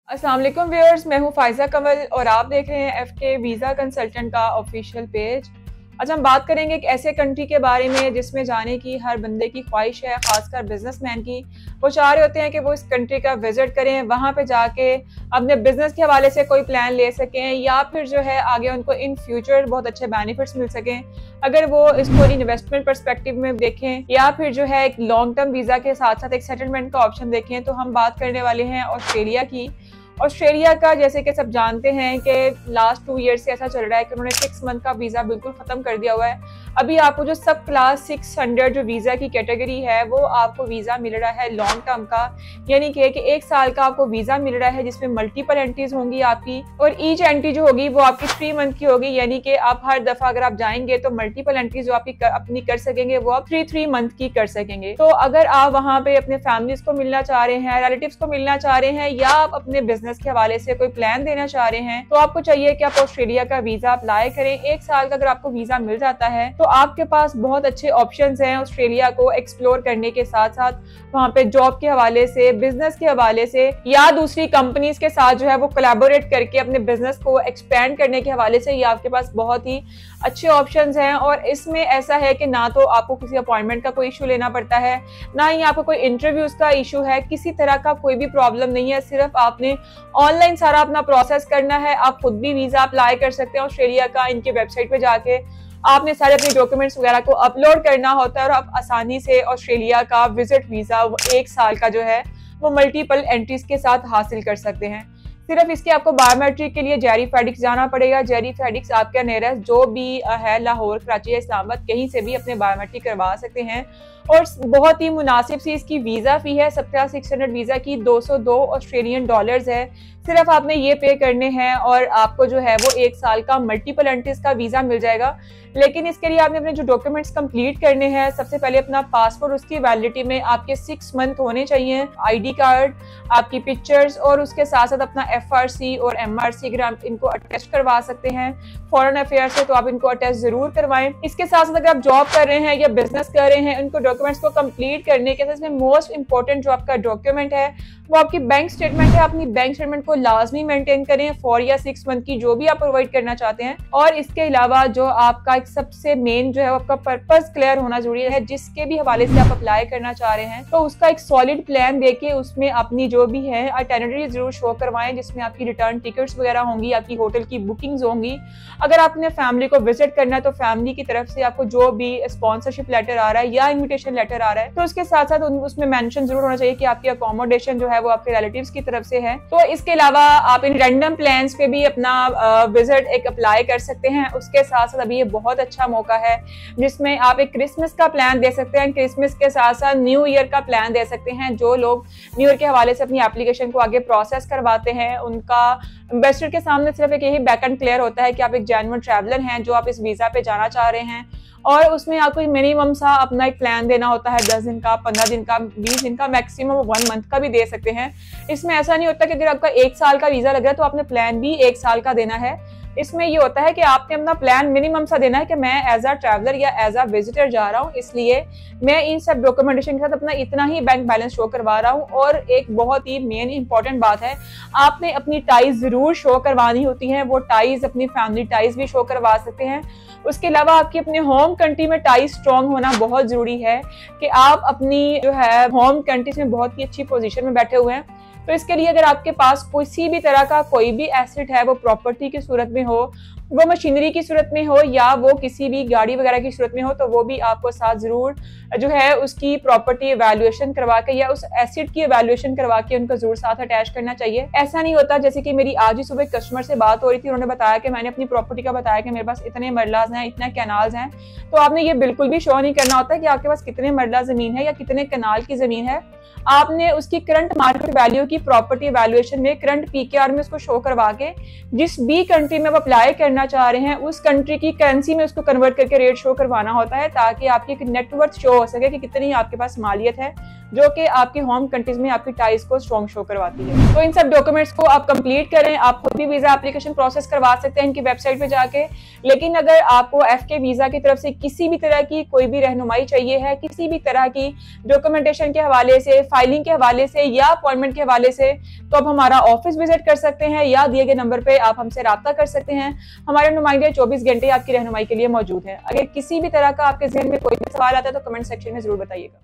अस्सलाम वालेकुम व्यूअर्स, मैं हूं फाइजा कमल और आप देख रहे हैं एफके वीज़ा कंसल्टेंट का ऑफिशियल पेज। आज हम बात करेंगे एक ऐसे कंट्री के बारे में जिसमें जाने की हर बंदे की ख्वाहिश है, खासकर बिजनेसमैन की। वो चाह रहे होते हैं कि वो इस कंट्री का विजिट करें, वहाँ पे जाके अपने बिजनेस के हवाले से कोई प्लान ले सकें या फिर जो है आगे उनको इन फ्यूचर बहुत अच्छे बेनिफिट्स मिल सकें अगर वो इसको इन्वेस्टमेंट पर्सपेक्टिव में देखें या फिर जो है एक लॉन्ग टर्म वीज़ा के साथ साथ एक सेटलमेंट का ऑप्शन देखें। तो हम बात करने वाले हैं ऑस्ट्रेलिया की। ऑस्ट्रेलिया का जैसे कि सब जानते हैं कि लास्ट 2 ईयर से ऐसा चल रहा है कि उन्होंने 6 मंथ का वीज़ा बिल्कुल ख़त्म कर दिया हुआ है। अभी आपको जो सब क्लास 600 जो वीज़ा की कैटेगरी है वो आपको वीज़ा मिल रहा है लॉन्ग टर्म का, यानी कि 1 साल का आपको वीज़ा मिल रहा है जिसमें मल्टीपल एंट्रीज होंगी आपकी, और ईच एंट्री जो होगी वो आपकी 3 मंथ की होगी, यानी कि आप हर दफ़ा अगर आप जाएंगे तो मल्टीपल एंट्रीज जो आपकी अपनी कर सकेंगे वो आप 3 मंथ की कर सकेंगे। तो अगर आप वहाँ पे अपने फैमिलीज को मिलना चाह रहे हैं, रिलेटिव्स को मिलना चाह रहे हैं या आप अपने बिजनेस के हवाले से कोई प्लान देना चाह रहे हैं तो आपको चाहिए कि आप ऑस्ट्रेलिया का वीजा अप्लाई करें। 1 साल का अगर आपको वीजा मिल जाता है तो आपके पास बहुत अच्छे ऑप्शंस हैं ऑस्ट्रेलिया को एक्सप्लोर करने के साथ साथ वहाँ पे जॉब के हवाले से, बिजनेस के हवाले से या दूसरी कंपनीज के साथ जो है वो कोलैबोरेट करके अपने बिजनेस को एक्सपेंड करने के हवाले से ये आपके पास बहुत ही अच्छे ऑप्शंस हैं। और इसमें ऐसा है कि ना तो आपको किसी अपॉइंटमेंट का कोई इशू लेना पड़ता है, ना ही आपको कोई इंटरव्यूज का इशू है, किसी तरह का कोई भी प्रॉब्लम नहीं है। सिर्फ आपने ऑनलाइन सारा अपना प्रोसेस करना है। आप खुद भी वीजा अप्लाई कर सकते हैं ऑस्ट्रेलिया का, इनकी वेबसाइट पे जाके आपने सारे अपने डॉक्यूमेंट्स वगैरह को अपलोड करना होता है और आप आसानी से ऑस्ट्रेलिया का विजिट वीजा 1 साल का जो है वो मल्टीपल एंट्रीज के साथ हासिल कर सकते हैं। सिर्फ इसके आपको बायोमेट्रिक के लिए जेरी फेडिक्स जाना पड़ेगा। जेरी फेडिक्स आपके नियरेस्ट जो भी है, लाहौर, कराची या इस्लामाबाद, कहीं से भी अपने बायोमेट्रिक करवा सकते हैं। और बहुत ही मुनासिब सी इसकी वीज़ा फ़ी है। सब क्लास 600 वीज़ा की 202 ऑस्ट्रेलियन डॉलर्स है। सिर्फ आपने ये पे करने हैं और आपको जो है वो 1 साल का मल्टीपल एंट्रीज का वीज़ा मिल जाएगा। लेकिन इसके लिए आपने अपने जो डॉक्यूमेंट्स कंप्लीट करने हैं, सबसे पहले अपना पासपोर्ट, उसकी वैलिडिटी में आपके 6 मंथ होने चाहिए, आईडी कार्ड, आपकी पिक्चर्स और उसके साथ साथ अपना FRC और MRC अगर आप इनको अटैच करवा सकते हैं फॉरेन अफेयर से तो आप इनको अटैच जरूर करवाएं। इसके साथ साथ अगर आप जॉब कर रहे हैं या बिजनेस कर रहे हैं, उनको डॉक्यूमेंट्स को कंप्लीट करने के साथ इसमें मोस्ट इंपॉर्टेंट जो आपका डॉक्यूमेंट है वो आपकी बैंक स्टेटमेंट है। अपनी बैंक स्टेटमेंट को लाजमी मेंटेन करें 4 या 6 मंथ की, जो भी आप प्रोवाइड करना चाहते हैं। और इसके अलावा जो आपका एक सबसे मेन जो है आपका पर्पस क्लियर होना जरूरी है। जिसके भी हवाले से आप अप्लाई करना चाह रहे हैं तो उसका एक सॉलिड प्लान देके उसमें अपनी जो भी है आइटिनरी जरूर शो करवाएं, जिसमें आपकी रिटर्न टिकट्स वगैरह होंगी, आपकी होटल की बुकिंग्स होंगी। अगर आपने फैमिली को विजिट करना है तो फैमिली की तरफ से आपको जो भी स्पॉन्सरशिप लेटर आ रहा है या इन्विटेशन लेटर आ रहा है तो उसके साथ साथ उसमें मेंशन जरूर होना चाहिए कि आपकी अकोमोडेशन जो है वो आपके रिलेटिव्स की तरफ से है। तो इसके अलावा आप इन रैंडम प्लान्स पे भी अपना विजिट एक अप्लाई कर सकते हैं। उसके साथ साथ अभी ये बहुत अच्छा मौका है जिसमें आप एक क्रिसमस का प्लान दे सकते हैं, क्रिसमस के साथ साथ न्यू ईयर का प्लान दे सकते हैं। जो लोग न्यू ईयर के हवाले से अपनी एप्लीकेशन को आगे प्रोसेस करवाते हैं उनका इन्वेस्टर के सामने सिर्फ एक यही बैक एंड क्लियर होता है कि आप एक जेन्युइन ट्रैवलर हैं जो आप इस वीजा पे जाना चाह रहे हैं, और उसमें आपको मिनिमम सा अपना एक प्लान देना होता है 10 दिन का, 15 दिन का, 20 दिन का, मैक्सिमम 1 मंथ का भी दे सकते हैं। इसमें ऐसा नहीं होता कि अगर आपका 1 साल का वीजा लग रहा है तो आपने प्लान भी 1 साल का देना है। इसमें ये होता है कि आपने अपना प्लान मिनिमम सा देना है कि मैं एज अ ट्रैवलर या एज अ विजिटर जा रहा हूँ, इसलिए मैं इन सब डॉक्यूमेंटेशन के साथ अपना इतना ही बैंक बैलेंस शो करवा रहा हूँ। और एक बहुत ही मेन इंपॉर्टेंट बात है, आपने अपनी टाइज जरूर शो करवानी होती है। वो टाइज अपनी फैमिली टाइज भी शो करवा सकते हैं। उसके अलावा आपकी अपने होम कंट्री में टाइज स्ट्रॉन्ग होना बहुत जरूरी है कि आप अपनी जो है होम कंट्री में बहुत ही अच्छी पोजीशन में बैठे हुए हैं। तो इसके लिए अगर आपके पास किसी भी तरह का कोई भी एसेट है, वो प्रॉपर्टी की सूरत में हो, वो मशीनरी की सूरत में हो या वो किसी भी गाड़ी वगैरह की सूरत में हो, तो वो भी आपको साथ जरूर जो है उसकी प्रॉपर्टी इवैल्यूएशन करवा के या उस एसेट की इवैल्यूएशन करवा के उनको जरूर साथ अटैच करना चाहिए। ऐसा नहीं होता, जैसे कि मेरी आज ही सुबह कस्टमर से बात हो रही थी, उन्होंने बताया कि मैंने अपनी प्रॉपर्टी का बताया कि मेरे पास इतने मरलाज हैं, इतने कैनाल्स हैं। तो आपने ये बिल्कुल भी शो नहीं करना होता कि आपके पास कितने मरला जमीन है या कितने कैनाल की जमीन है। आपने उसकी करंट मार्केट वैल्यू की प्रॉपर्टी वैल्यूएशन में करंट PKR में उसको शो करवा के जिस भी कंट्री में आप अप्लाई करना करना चाह रहे हैं उस कंट्री की करेंसी में उसको कन्वर्ट करके रेट शो करवाना होता है, ताकि आपकी एक नेटवर्थ शो हो सके कि कितनी आपके पास मालियत है, जो कि आपकी होम कंट्रीज में आपकी टाइज को स्ट्रॉन्ग शो करवाती है। तो इन सब डॉक्यूमेंट्स को आप कंप्लीट करें। आप खुद भी वीजा एप्लीकेशन प्रोसेस करवा सकते हैं इनकी वेबसाइट पे जाके, लेकिन अगर आपको एफके वीजा की तरफ से किसी भी तरह की कोई भी रहनुमाई चाहिए है, किसी भी तरह की डॉक्यूमेंटेशन के हवाले से, फाइलिंग के हवाले से या अपॉइंटमेंट के हवाले से, तो आप हमारा ऑफिस विजिट कर सकते हैं या दिए गए नंबर पे आप हमसे राब्ता कर सकते हैं। हमारे नुमाइंदे 24 घंटे आपकी रहनुमाई के लिए मौजूद है। अगर किसी भी तरह का आपके जहन में कोई भी सवाल आता है तो कमेंट सेक्शन में जरूर बताइएगा।